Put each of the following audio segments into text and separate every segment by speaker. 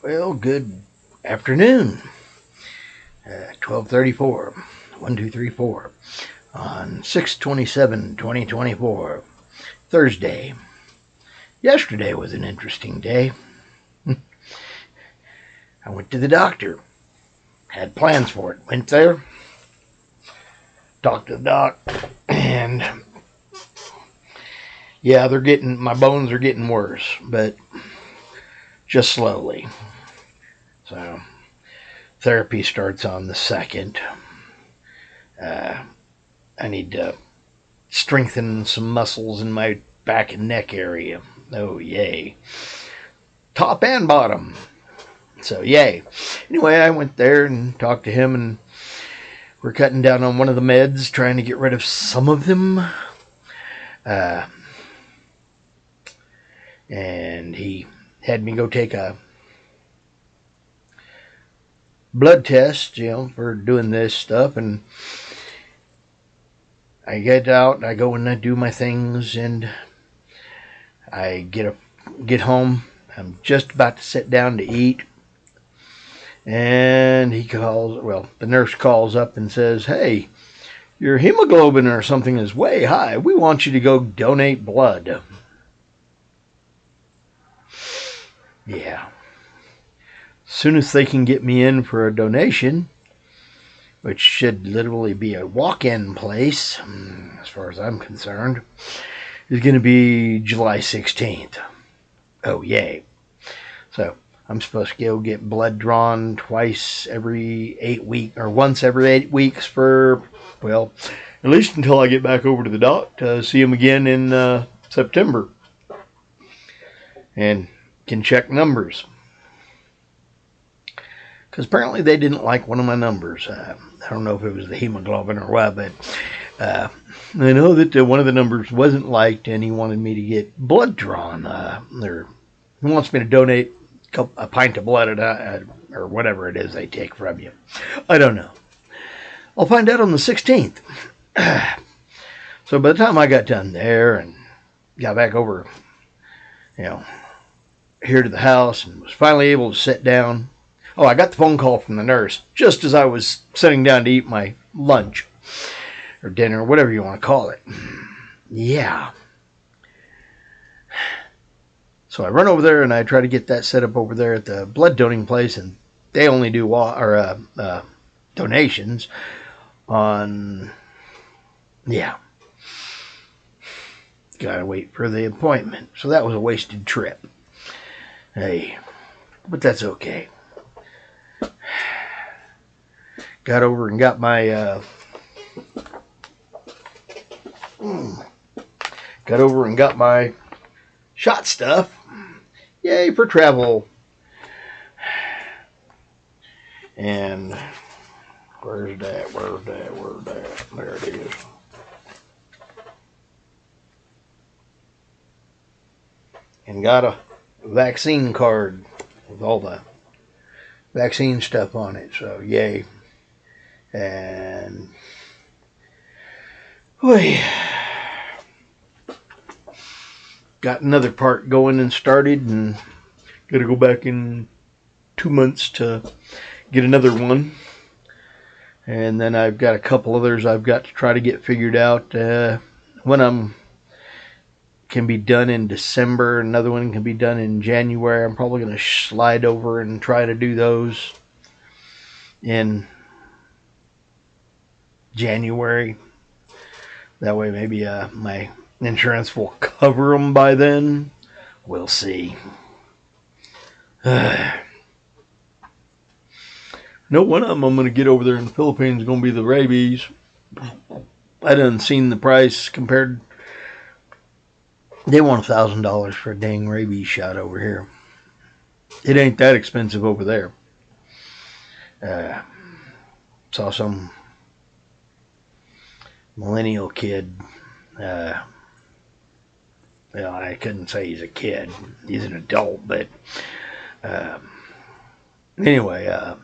Speaker 1: Well, good afternoon. 12:34. 1, 2, 3, 4. On 6/27/2024, Thursday. Yesterday was an interesting day. I went to the doctor. Had plans for it. Went there. Talked to the doc. And yeah, my bones are getting worse, but just slowly. So therapy starts on the 2nd. I need to strengthen some muscles in my back and neck area. Oh, yay. Top and bottom. So, yay. Anyway, I went there and talked to him, and we're cutting down on one of the meds, trying to get rid of some of them. And he had me go take a blood test, for doing this stuff, and I get out, I go and I do my things, and I get home. I'm just about to sit down to eat, and the nurse calls up and says, "Hey, your hemoglobin or something is way high. We want you to go donate blood." Yeah. As soon as they can get me in for a donation, which should literally be a walk-in place, as far as I'm concerned, is going to be July 16th. Oh, yay. So I'm supposed to go get blood drawn once every 8 weeks for, at least until I get back over to the doc to see him again in September. And can check numbers. Because apparently they didn't like one of my numbers. I don't know if it was the hemoglobin or what, but I know that one of the numbers wasn't liked, and he wanted me to get blood drawn. He wants me to donate a pint of blood or whatever it is they take from you. I don't know. I'll find out on the 16th. So by the time I got done there and got back over, here to the house and was finally able to sit down. Oh, I got the phone call from the nurse just as I was sitting down to eat my lunch or dinner, whatever you want to call it. Yeah. So I run over there and I try to get that set up over there at the blood donating place, and they only do donations on, gotta wait for the appointment. So that was a wasted trip. Hey, but that's okay. Got over and got my shot stuff. Yay for travel. And where's that? There it is. And got a vaccine card with all the vaccine stuff on it. So yay. And got another part going and started, and got to go back in 2 months to get another one. And then I've got a couple others I've got to try to get figured out. One can be done in December. Another one can be done in January. I'm probably going to slide over and try to do those in January. That way maybe my insurance will cover them by then. We'll see. No, one of them I'm going to get over there in the Philippines is going to be the rabies. I done seen the price compared. They want $1,000 for a dang rabies shot over here. It ain't that expensive over there. Saw some millennial kid. I couldn't say he's a kid. He's an adult, but anyway,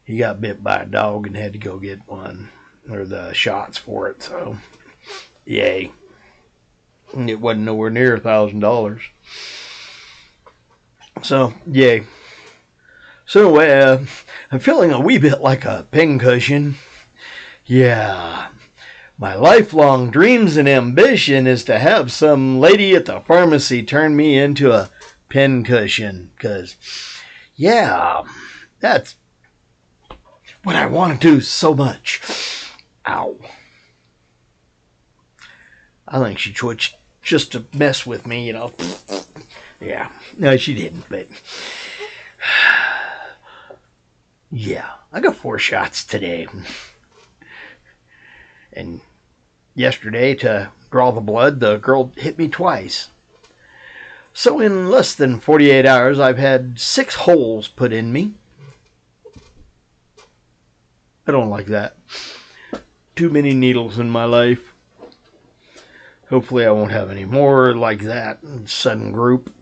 Speaker 1: he got bit by a dog and had to go get one, or the shots for it. So, yay. It wasn't nowhere near $1,000. So, yay. So I'm feeling a wee bit like a pincushion. Yeah, my lifelong dreams and ambition is to have some lady at the pharmacy turn me into a pincushion. Because, yeah, that's what I want to do so much. Ow. I think she twitched just to mess with me, you know. Yeah, no, she didn't, but yeah, I got 4 shots today. And yesterday, to draw the blood, the girl hit me twice. So in less than 48 hours, I've had 6 holes put in me. I don't like that. Too many needles in my life. Hopefully I won't have any more like that in sudden group.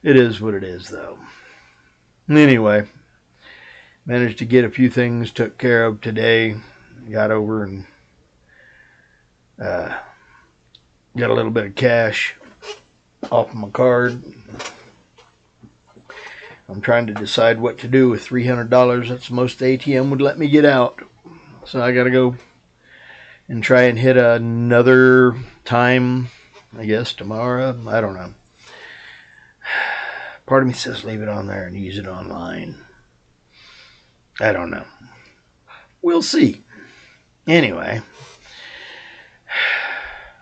Speaker 1: It is what it is, though. Anyway, managed to get a few things took care of today. Got over and got a little bit of cash off my card. I'm trying to decide what to do with $300. That's the most the ATM would let me get out. So I got to go and try and hit another time, I guess, tomorrow. I don't know. Part of me says leave it on there and use it online. I don't know. We'll see. Anyway,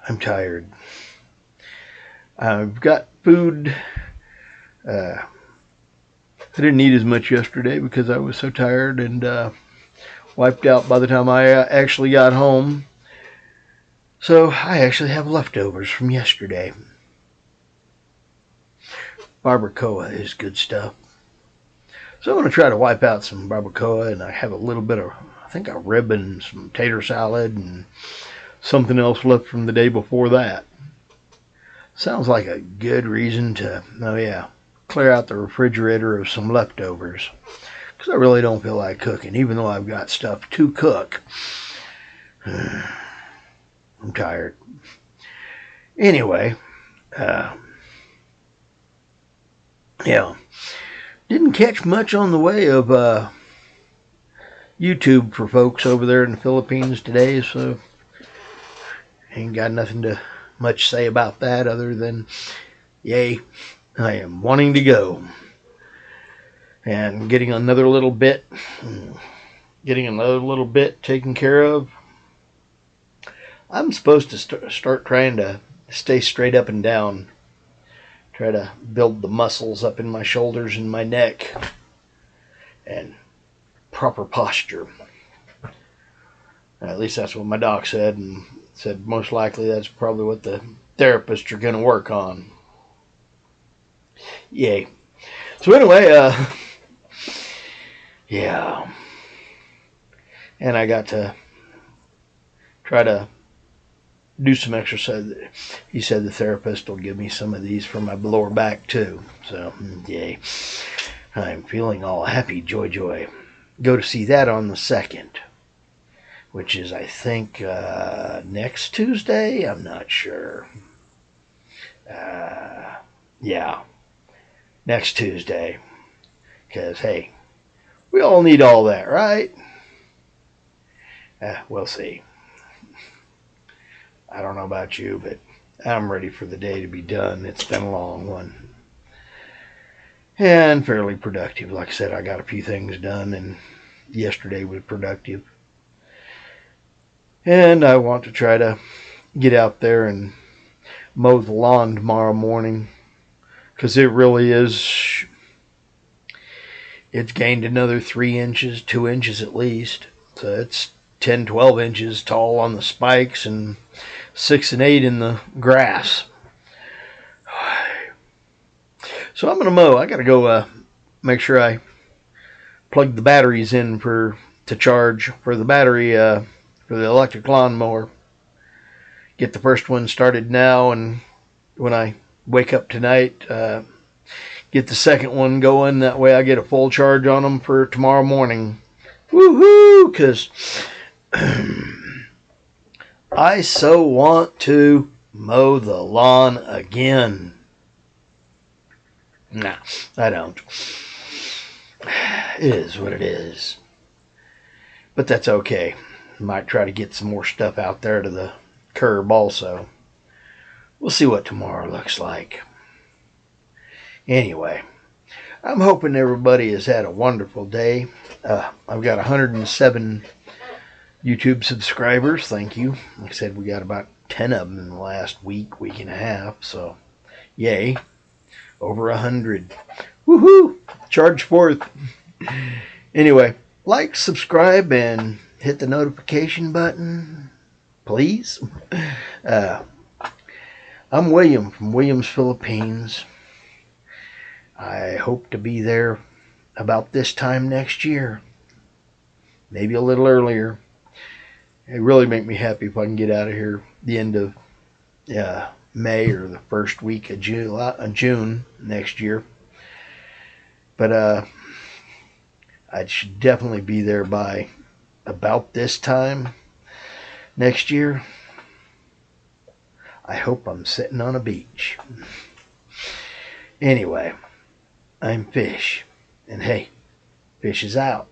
Speaker 1: I'm tired. I've got food. I didn't eat as much yesterday because I was so tired and wiped out by the time I actually got home. So I actually have leftovers from yesterday. Barbacoa is good stuff. So I'm going to try to wipe out some barbacoa, and I have a little bit of, I think, a rib and some tater salad and something else left from the day before that. Sounds like a good reason to, clear out the refrigerator of some leftovers. Because I really don't feel like cooking, even though I've got stuff to cook. I'm tired. Anyway, didn't catch much on the way of YouTube for folks over there in the Philippines today, so ain't got nothing to much say about that other than, yay, I am wanting to go. And getting another little bit taken care of. I'm supposed to start trying to stay straight up and down. Try to build the muscles up in my shoulders and my neck. And proper posture. At least that's what my doc said. And said most likely that's probably what the therapists are going to work on. Yay. So anyway, yeah. And I got to try to do some exercise. He said the therapist will give me some of these for my lower back too. So, yay. I'm feeling all happy, joy. Go to see that on the 2nd, which is, I think, next Tuesday? I'm not sure. Yeah. Next Tuesday. Because, hey, we all need all that, right? We'll see. I don't know about you, but I'm ready for the day to be done. It's been a long one. And fairly productive. Like I said, I got a few things done, and yesterday was productive. And I want to try to get out there and mow the lawn tomorrow morning. Because it really is, it's gained another 3 inches, 2 inches at least. So it's 10, 12 inches tall on the spikes and 6 and 8 in the grass. So I'm going to mow. I got to go make sure I plug the batteries in to charge for the battery for the electric lawnmower. Get the first one started now, and when I wake up tonight, get the second one going. That way I get a full charge on them for tomorrow morning. Woohoo! Because I so want to mow the lawn again. Nah, I don't. It is what it is. But that's okay. Might try to get some more stuff out there to the curb also. We'll see what tomorrow looks like. Anyway, I'm hoping everybody has had a wonderful day. I've got 107 YouTube subscribers. Thank you. Like I said, we got about 10 of them in the last week and a half. So, yay. Over 100. Woohoo! Charge forth. Anyway, like, subscribe, and hit the notification button, please. I'm William from Williams, Philippines. I hope to be there about this time next year. Maybe a little earlier. It really make me happy if I can get out of here the end of May or the first week of June next year. But I should definitely be there by about this time next year. I hope I'm sitting on a beach. Anyway, I'm Fish. And hey, Fish is out.